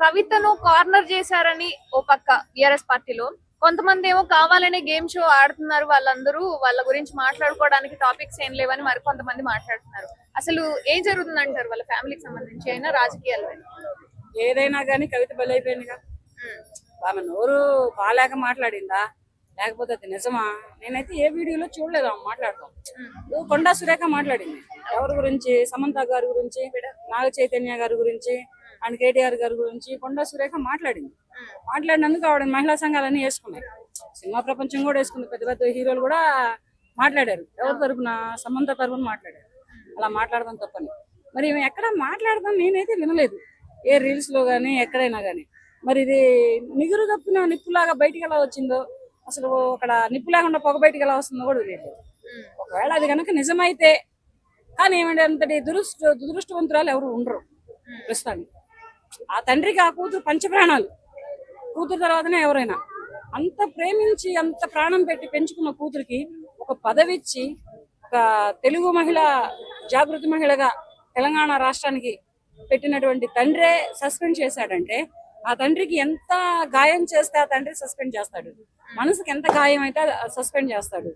కవితను కార్నర్ చేశారని ఓ పక్క బిఆర్ఎస్ పార్టీలో, కొంతమంది ఏమో కావాలనే గేమ్ షో ఆడుతున్నారు, వాళ్ళందరూ వాళ్ళ గురించి మాట్లాడుకోవడానికి టాపిక్స్ ఏం లేవని మరి కొంతమంది మాట్లాడుతున్నారు. అసలు ఏం జరుగుతుంది అంటారు వాళ్ళ ఫ్యామిలీకి సంబంధించి అయినా రాజకీయాలు? ఏదైనా కానీ కవిత బలైపోయిందిగా. ఆమె నోరు బాగాలేక మాట్లాడిందా లేకపోతే అది నిజమా? నేనైతే ఏ వీడియోలో చూడలేదు ఆమె మాట్లాడతాం. కొండా సురేఖ మాట్లాడింది ఎవరి గురించి, సమంత గారి గురించి, నాగ చైతన్య గారి గురించి అండ్ కేటీఆర్ గారి గురించి కొండా సురేఖ మాట్లాడింది. మాట్లాడినందుకు ఆవిడ మహిళా సంఘాలన్నీ వేసుకున్నాయి, సినిమా ప్రపంచం కూడా వేసుకుంది, పెద్ద పెద్ద హీరోలు కూడా మాట్లాడారు. ఎవరి తరపున? సమంత తరపున మాట్లాడారు. అలా మాట్లాడదాం తప్పని మరి ఈమె ఎక్కడ మాట్లాడదాం నేనైతే వినలేదు, ఏ రీల్స్ లో గానీ ఎక్కడైనా గానీ. మరి ఇది నిగురు తప్పిన నిప్పులాగా బయటికి ఎలా వచ్చిందో, అసలు అక్కడ నిప్పు లేకుండా పొగ బయటికి ఎలా వస్తుందో కూడా తెలియదు. ఒకవేళ అది కనుక నిజమైతే, కానీ ఏమంటే అంతటి దురదృష్టవంతురాలు ఎవరు ఉండరు ప్రస్తుతానికి. ఆ తండ్రికి ఆ కూతురు పంచప్రాణాలు, కూతురు తర్వాతనే ఎవరైనా. అంత ప్రేమించి అంత ప్రాణం పెట్టి పెంచుకున్న కూతురికి ఒక పదవి ఇచ్చి, ఒక తెలుగు మహిళ, జాగృతి మహిళగా తెలంగాణ రాష్ట్రానికి పెట్టినటువంటి తండ్రే సస్పెండ్ చేశాడంటే, ఆ తండ్రికి ఎంత గాయం చేస్తే ఆ తండ్రి సస్పెండ్ చేస్తాడు, మనసుకి ఎంత గాయం అయితే సస్పెండ్ చేస్తాడు.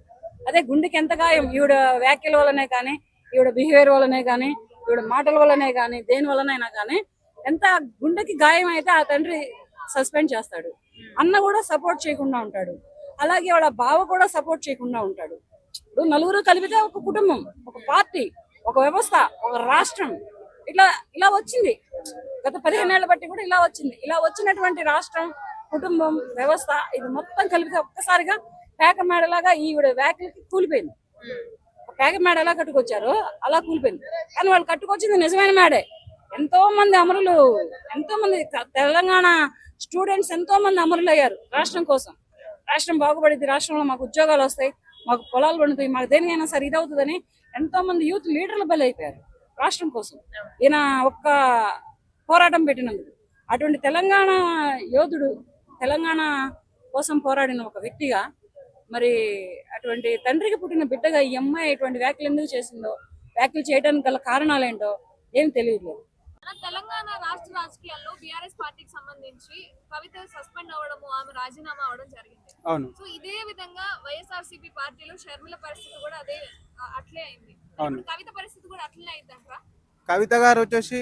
అదే గుండెకి ఎంత గాయం, ఈవిడ వ్యాఖ్యల వల్లనే కానీ, ఈవిడ బిహేవియర్ వల్లనే కానీ, ఈవిడ మాటల వల్లనే కానీ, దేని వల్లనైనా కానీ ఎంత గుండెకి గాయం అయితే ఆ తండ్రి సస్పెండ్ చేస్తాడు. అన్న కూడా సపోర్ట్ చేయకుండా ఉంటాడు, అలాగే వాళ్ళ బావ కూడా సపోర్ట్ చేయకుండా ఉంటాడు. ఇప్పుడు నలుగురు కలిపితే ఒక కుటుంబం, ఒక పార్టీ, ఒక వ్యవస్థ, ఒక రాష్ట్రం ఇట్లా ఇలా వచ్చింది. గత 15 ఏళ్ల బట్టి కూడా ఇలా వచ్చింది. ఇలా వచ్చినటువంటి రాష్ట్రం, కుటుంబం, వ్యవస్థ ఇది మొత్తం కలిపితే ఒక్కసారిగా పేక మేడలాగా ఈవిడ వ్యాఖ్యలకి కూలిపోయింది. పేక మేడ ఎలా కట్టుకొచ్చారో అలా కూలిపోయింది. కానీ వాళ్ళు కట్టుకొచ్చింది నిజమైన మేడే. ఎంతో మంది అమరులు, ఎంతో మంది తెలంగాణ స్టూడెంట్స్ ఎంతో మంది అమరులు అయ్యారు రాష్ట్రం కోసం. రాష్ట్రం బాగుపడింది, రాష్ట్రంలో మాకు ఉద్యోగాలు వస్తాయి, మాకు పొలాలు పండుతాయి, మాకు దేనికైనా సరే ఇదవుతుందని ఎంతో మంది యూత్ లీడర్లు బలి అయిపోయారు రాష్ట్రం కోసం. ఈయన ఒక్క పోరాటం పెట్టినందుకు. అటువంటి తెలంగాణ యోధుడు, తెలంగాణ కోసం పోరాడిన ఒక వ్యక్తిగా, మరి అటువంటి తండ్రికి పుట్టిన బిడ్డగా ఈ అమ్మాయి ఇటువంటి వ్యాఖ్యలు ఎందుకు చేసిందో, వ్యాఖ్యలు చేయడానికి గల కారణాలేంటో ఏం తెలియదు. తెలంగాణ రాష్ట్ర రాజకీయాల్లో బిఆర్ఎస్ పార్టీకి సంబంధించి కవిత సస్పెండ్ అవడము, ఆమె రాజీనామా అవడం జరిగింది. సో ఇదే విధంగా వైఎస్ఆర్సీపీ పార్టీలో షర్మిల పరిస్థితి కూడా అట్లే అయింది. కవిత పరిస్థితి కూడా అట్లనే అయిందంటారా? కవిత గారు వచ్చేసి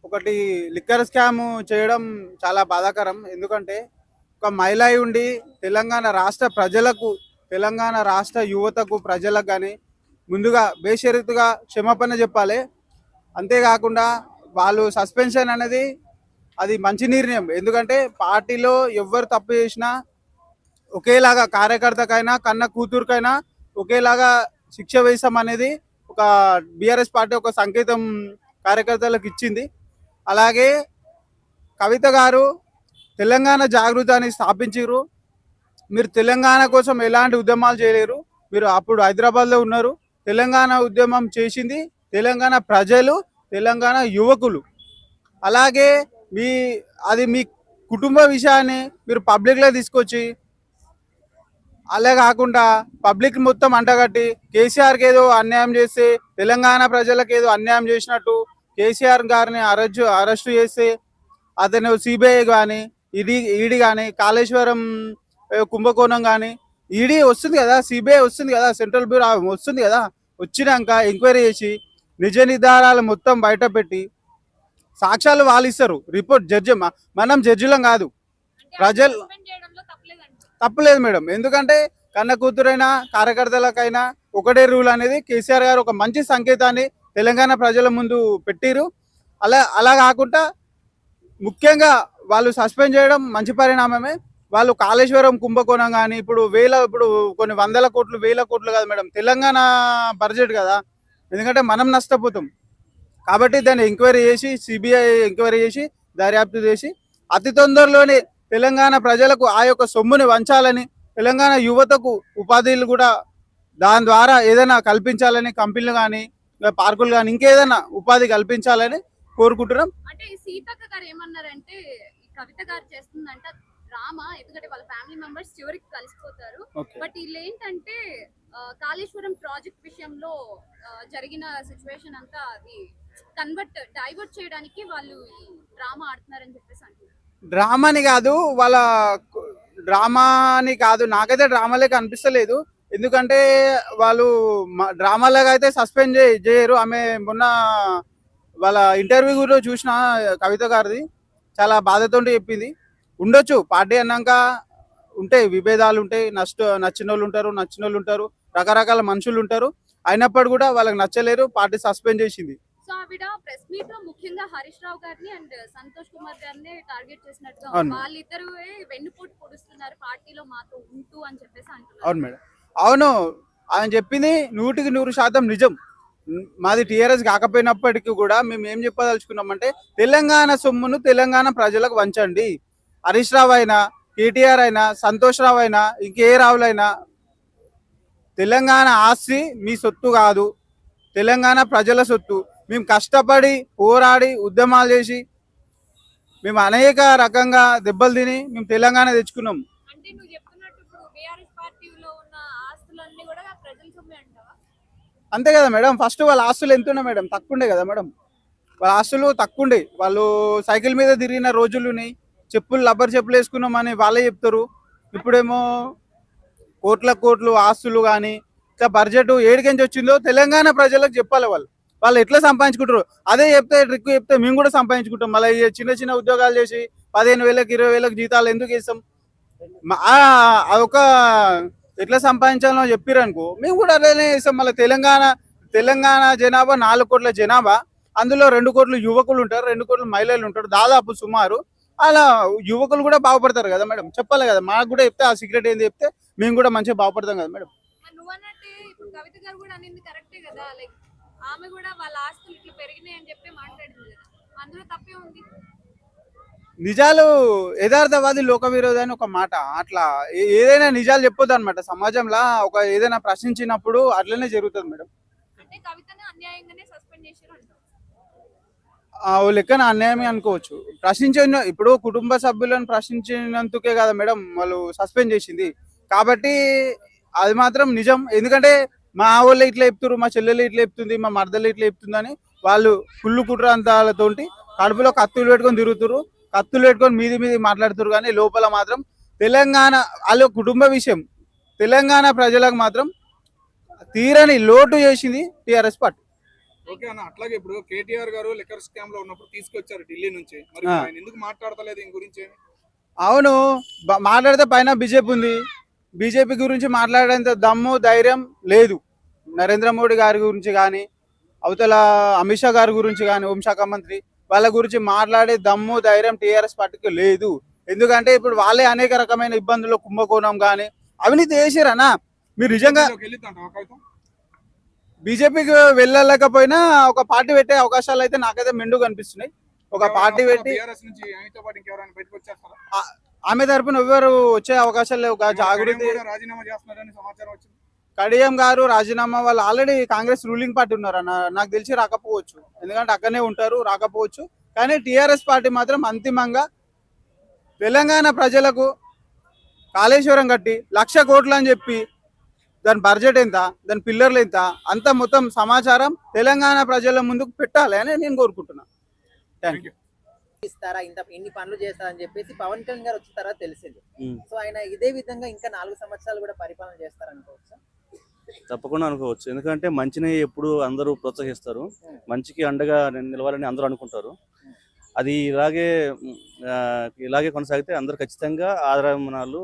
ఒకటి లిక్కర్ స్కామ్ చేయడం చాలా బాధాకరం. ఎందుకంటే ఒక మహిళ ఉండి తెలంగాణ రాష్ట్ర ప్రజలకు, తెలంగాణ రాష్ట్ర యువతకు, ప్రజలకు కానీ ముందుగా బేషరతుగా క్షమాపణ చెప్పాలి. అంతేకాకుండా వాళ్ళు సస్పెన్షన్ అనేది అది మంచి నిర్ణయం. ఎందుకంటే పార్టీలో ఎవరు తప్పు చేసినా ఒకేలాగా, కార్యకర్తకైనా కన్న కూతురుకైనా ఒకేలాగా శిక్ష వేసాం అనేది ఒక బీఆర్ఎస్ పార్టీ ఒక సంకేతం కార్యకర్తలకు ఇచ్చింది. అలాగే కవిత గారు తెలంగాణ జాగృతాన్ని స్థాపించారు. మీరు తెలంగాణ కోసం ఎలాంటి ఉద్యమాలు చేయలేరు. మీరు అప్పుడు హైదరాబాద్లో ఉన్నారు. తెలంగాణ ఉద్యమం చేసింది తెలంగాణ ప్రజలు, తెలంగాణ యువకులు. అలాగే మీ కుటుంబ విషయాన్ని మీరు పబ్లిక్లో తీసుకొచ్చి, అలా కాకుండా పబ్లిక్ మొత్తం అంటగట్టి కేసీఆర్కి ఏదో అన్యాయం చేస్తే, తెలంగాణ ప్రజలకు ఏదో అన్యాయం చేసినట్టు కేసీఆర్ గారిని అరెస్టు చేస్తే, అతను సిబిఐ కానీ, ఈడీ కానీ, కాళేశ్వరం కుంభకోణం కానీ ఈడీ వస్తుంది కదా, సిబిఐ వస్తుంది కదా, సెంట్రల్ బ్యూరో వస్తుంది కదా, వచ్చినాక ఎంక్వైరీ చేసి నిజ నిర్ధారాలు మొత్తం బయట పెట్టి సాక్ష్యాలు వాళ్ళు ఇస్తారు. రిపోర్ట్ జడ్జి, మనం జడ్జిలం కాదు, ప్రజలు. తప్పులేదు మేడం, ఎందుకంటే కన్న కూతురైనా కార్యకర్తలకైనా ఒకటే రూల్ అనేది కేసీఆర్ గారు ఒక మంచి సంకేతాన్ని తెలంగాణ ప్రజల ముందు పెట్టిరు. అలా కాకుండా ముఖ్యంగా వాళ్ళు సస్పెండ్ చేయడం మంచి పరిణామమే. వాళ్ళు కాళేశ్వరం కుంభకోణం కానీ ఇప్పుడు కొన్ని వందల కోట్లు, వేల కోట్లు కాదు మేడం, తెలంగాణ బడ్జెట్ కదా. ఎందుకంటే మనం నష్టపోతాం కాబట్టి దాన్ని ఎంక్వైరీ చేసి, సిబిఐ ఎంక్వైరీ చేసి, దర్యాప్తు చేసి అతి తొందరలోనే తెలంగాణ ప్రజలకు ఆ యొక్క సొమ్ముని వంచాలని, తెలంగాణ యువతకు ఉపాధిలు కూడా దాని ద్వారా ఏదైనా కల్పించాలని, కంపెనీలు కానీ, పార్కులు కానీ, ఇంకేదైనా ఉపాధి కల్పించాలని కోరుకుంటున్నాం. అంటే సీతక్క గారు ఏమన్నారంటే, కవిత గారు చేస్తుందంట డ్రామా, ఎందుకంటే వాళ్ళ ఫ్యామిలీ మెంబర్స్ చివరికి కలిసిపోతారు. బట్ వీళ్ళు ఏంటంటే కాళేశ్వరం ప్రాజెక్ట్ విషయంలో జరిగిన సిచ్యువేషన్ అంతా అది డైవర్ట్ చేయడానికి వాళ్ళు డ్రామా ఆడుతున్నారని చెప్పేసి అంటున్నారు. డ్రామాని కాదు, వాళ్ళ డ్రామాని కాదు, నాకైతే డ్రామాలే అనిపిస్తలేదు. ఎందుకంటే వాళ్ళు డ్రామాలాగా అయితే సస్పెండ్ చేయరు. ఆమె మొన్న వాళ్ళ ఇంటర్వ్యూలో చూసిన కవిత గారిది, చాలా బాధతో చెప్పింది. ఉండొచ్చు పార్టీ అన్నాక ఉంటాయి, విభేదాలు ఉంటాయి, నచ్చిన వాళ్ళు ఉంటారు, నచ్చిన వాళ్ళు ఉంటారు, రకరకాల మనుషులు ఉంటారు. అయినప్పుడు కూడా వాళ్ళకి నచ్చలేరు, పార్టీ సస్పెండ్ చేసింది. సో ఆవిడ ప్రెస్ మీట్ లో ముఖ్యంగా హరీష్ రావు గారిని అండ్ సంతోష్ కుమార్ గారిని టార్గెట్ చేసినట్టుగా వాళ్ళిద్దరు వెన్నుపోటు పొడుస్తున్నారు పార్టీలో మాతో ఉంటూ అని చెప్పేసి అంటున్నారు. అవును మేడం, అవును, ఆయన చెప్పింది 100% నిజం. మాది టీఆర్ఎస్ కాకపోయినప్పటికీ కూడా మేము ఏం చెప్పదలుచుకున్నామంటే, తెలంగాణ సొమ్మును తెలంగాణ ప్రజలకు వంచండి. హరీష్ రావు అయినా, కేటీఆర్ అయినా, సంతోష్ రావు అయినా, ఇంకే రావులైనా, తెలంగాణ ఆస్తి మీ సొత్తు కాదు, తెలంగాణ ప్రజల సొత్తు. మేము కష్టపడి పోరాడి ఉద్యమాలు చేసి మేము అనేక రకంగా దెబ్బలు తిని మేము తెలంగాణ తెచ్చుకున్నాం. అంటే నువ్వు చెప్తున్నట్టు ఇప్పుడు బీఆర్ఎస్ పార్టీలో ఉన్న ఆస్తులన్నీ కూడా ప్రజల సొమ్మే అంటావా? అంతే కదా మేడం. ఫస్ట్ వాళ్ళ ఆస్తులు ఎంత ఉన్నాయి మేడం? తక్కువండే కదా మేడం. వాళ్ళ ఆస్తులు తక్కువండే. వాళ్ళు సైకిల్ మీద తిరిగిన రోజులుని, రబ్బర్ చెప్పులు వేసుకున్నామని వాళ్ళే చెప్తారు. ఇప్పుడేమో కోట్లు ఆస్తులు కానీ ఇట్లా బడ్జెట్ ఏడికెంచి వచ్చిందో తెలంగాణ ప్రజలకు చెప్పాలి. వాళ్ళు ఎట్లా సంపాదించుకుంటారు అదే చెప్తే, ట్రిక్ చెప్తే మేము కూడా సంపాదించుకుంటాం. మళ్ళీ చిన్న ఉద్యోగాలు చేసి 15,000 20,000 జీతాలు ఎందుకు ఇస్తాం? అదొక ఎట్లా సంపాదించాలో చెప్పారనుకో, మేము కూడా అట్లనే ఇస్తాం. మళ్ళీ తెలంగాణ జనాభా 4 కోట్ల జనాభా, అందులో 2 కోట్లు యువకులు ఉంటారు, 2 కోట్లు మహిళలు ఉంటారు, దాదాపు సుమారు. అలా యువకులు కూడా బాగుపడతారు కదా మేడం. చెప్పాలి కదా, మాకు కూడా చెప్తే ఆ సీక్రెట్ ఏంది చెప్తే మేము కూడా మంచిగా బాగుపడతాం కదా మేడం. నువ్వన్నట్టే ఇప్పుడు కవిత గారు కూడా అనేది కరెక్టే కదా. లైక్ ఆమె కూడా వాళ్ళ ఆస్తులు ఇట్లా పెరిగినాయి అని చెప్పి మాట్లాడింది కదా, అందులో తప్పే ఉంది. నిజాలు యథార్థవాది లోక విరోధి అని ఒక మాట. అట్లా ఏదైనా నిజాలు చెప్పొద్దు అనమాట. సమాజంలో ఒక ఏదైనా ప్రశ్నించినప్పుడు అట్లనే జరుగుతుంది మేడం. అంటే కవితను అన్యాయంగానే సస్పెండ్ చేశారు అంటారు. ఓ లెక్కన అన్యాయమే అనుకోవచ్చు. ఇప్పుడు కుటుంబ సభ్యులను ప్రశ్నించినందుకే కదా మేడం వాళ్ళు సస్పెండ్ చేసింది. కాబట్టి అది మాత్రం నిజం. ఎందుకంటే మా వాళ్ళు ఇట్లా చెప్తున్నారు, మా చెల్లెలు ఇట్లా చెప్తుంది, మా మరదలు ఇట్లా చెప్తుంది అని వాళ్ళు కుళ్ళు కుట్రాంతాలతోటి కడుపులో కత్తులు పెట్టుకొని తిరుగుతున్నారు, కత్తులు పెట్టుకొని మీది మాట్లాడుతున్నారు. కానీ లోపల మాత్రం తెలంగాణ వాళ్ళ కుటుంబ విషయం, తెలంగాణ ప్రజలకు మాత్రం తీరని లోటు చేసింది టీఆర్ఎస్ పార్టీ. ఓకే అన్న, అట్లాగే ఇప్పుడు కేటీఆర్ గారు లిక్కర్ స్కామ్ లో ఉన్నప్పుడు తీసుకొచ్చారు ఢిల్లీ నుంచి, మరి ఆయన ఎందుకు మాట్లాడతలేదు దీని గురించి? అవును, మాట్లాడితే పైన బీజేపీ ఉంది. బీజేపీ గురించి మాట్లాడేంత దమ్ము ధైర్యం లేదు నరేంద్ర మోడీ గారి గురించి కానీ, అవతల అమిత్ షా గారి గురించి కానీ, హోంశాఖ మంత్రి వాళ్ళ గురించి మాట్లాడే దమ్ము ధైర్యం టీఆర్ఎస్ పార్టీకి లేదు. ఎందుకంటే ఇప్పుడు వాళ్ళే అనేక రకమైన ఇబ్బందులు, కుంభకోణం కానీ అవినీతి చేసిరనా. మీరు నిజంగా బీజేపీకి వెళ్ళలేకపోయినా ఒక పార్టీ పెట్టే అవకాశాలు అయితే నాకైతే మెండుగా అనిపిస్తున్నాయి. ఒక పార్టీ పెట్టి ఆమె తరపున ఎవరు వచ్చే అవకాశాలు లేవు. జాగృతి కడియం గారు రాజీనామా, వాళ్ళు ఆల్రెడీ కాంగ్రెస్ రూలింగ్ పార్టీ ఉన్నారు అన్న, నాకు తెలిసి రాకపోవచ్చు. ఎందుకంటే అక్కడనే ఉంటారు, రాకపోవచ్చు. కానీ టీఆర్ఎస్ పార్టీ మాత్రం అంతిమంగా తెలంగాణ ప్రజలకు కాళేశ్వరం కట్టి 1,00,000 కోట్లు అని చెప్పి దాని బడ్జెట్ ఎంత, దాని పిల్లర్లు ఎంత, అంత మొత్తం సమాచారం తెలంగాణ ప్రజల ముందుకు పెట్టాలి అని నేను కోరుకుంటున్నాను. Thank you. ఇస్తారా, ఇన్ని పనులు చేస్తారని చెప్పేసి పవన్ కళ్యాణ్ గారు వచ్చిన తర్వాత తెలిసింది. సో ఆయన ఇదే విధంగా ఇంకా 4 సంవత్సరాలు కూడా పరిపాలన చేస్తారనుకోవచ్చు. తప్పకుండా అనుకోవచ్చు. ఎందుకంటే మంచిని ఎప్పుడు అందరూ ప్రోత్సహిస్తారు, మంచికి అండగా నిలవాలని అందరూ అనుకుంటారు. అది ఇలాగే కొనసాగితే అందరూ ఖచ్చితంగా ఆదరణలు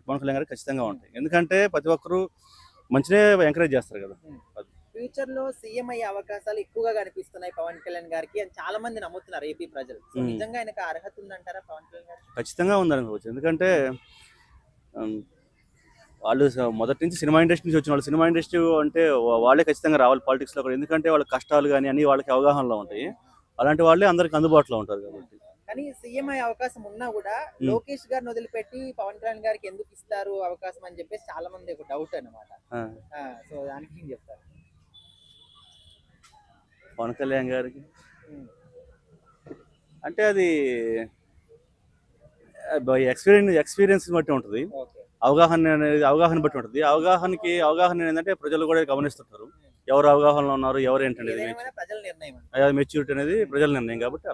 పవన్ కళ్యాణ్ గారికి ఖచ్చితంగా ఉంటాయి. ఎందుకంటే ప్రతి ఒక్కరు మంచినే ఎంకరేజ్ చేస్తారు కదా. ఫ్యూచర్ లో సీఎం అయ్యే అవకాశాలు ఎక్కువగా కనిపిస్తున్నాయి పవన్ కళ్యాణ్ గారికి అని చాలా మంది నమ్ముతున్నారు ఏపీ ప్రజలు. సో నిజంగా ఆయనకు అర్హత ఉందంటారా పవన్ కళ్యాణ్ గారికి? ఖచ్చితంగా ఉందనుకోవచ్చు. ఎందుకంటే వాళ్ళు మొదటి నుంచి సినిమా ఇండస్ట్రీ నుంచి వచ్చిన వాళ్ళు, సినిమా ఇండస్ట్రీ అంటే వాళ్ళే ఖచ్చితంగా రావాలి పాలిటిక్స్లో కూడా. ఎందుకంటే వాళ్ళ కష్టాలు కానీ అన్ని వాళ్ళకి అవగాహనలో ఉంటాయి. అలాంటి వాళ్ళే అందరికి అందుబాటులో ఉంటారు కాబట్టి. కానీ సీఎం అయ్యే అవకాశం ఉన్నా కూడా లోకేష్ గారిని వదిలిపెట్టి పవన్ కళ్యాణ్ గారికి ఎందుకు ఇస్తారు అవకాశం అని చెప్పేసి చాలా మంది ఒక డౌట్ అనమాట. సో దానికి ఏం చెప్తారు? పవన్ కళ్యాణ్ గారికి అంటే అది ఎక్స్పీరియన్స్ బట్టి ఉంటుంది, అవగాహన బట్టి ఉంటుంది. అవగాహన ఏంటంటే ప్రజలు కూడా గమనిస్తుంటారు. ఎవరు అవగాహనలో ఉన్నారు ఎవరు ఏంటనేది ఏదైనా ప్రజల నిర్ణయం. మెచ్యూరిటీ అనేది ప్రజల నిర్ణయం కాబట్టి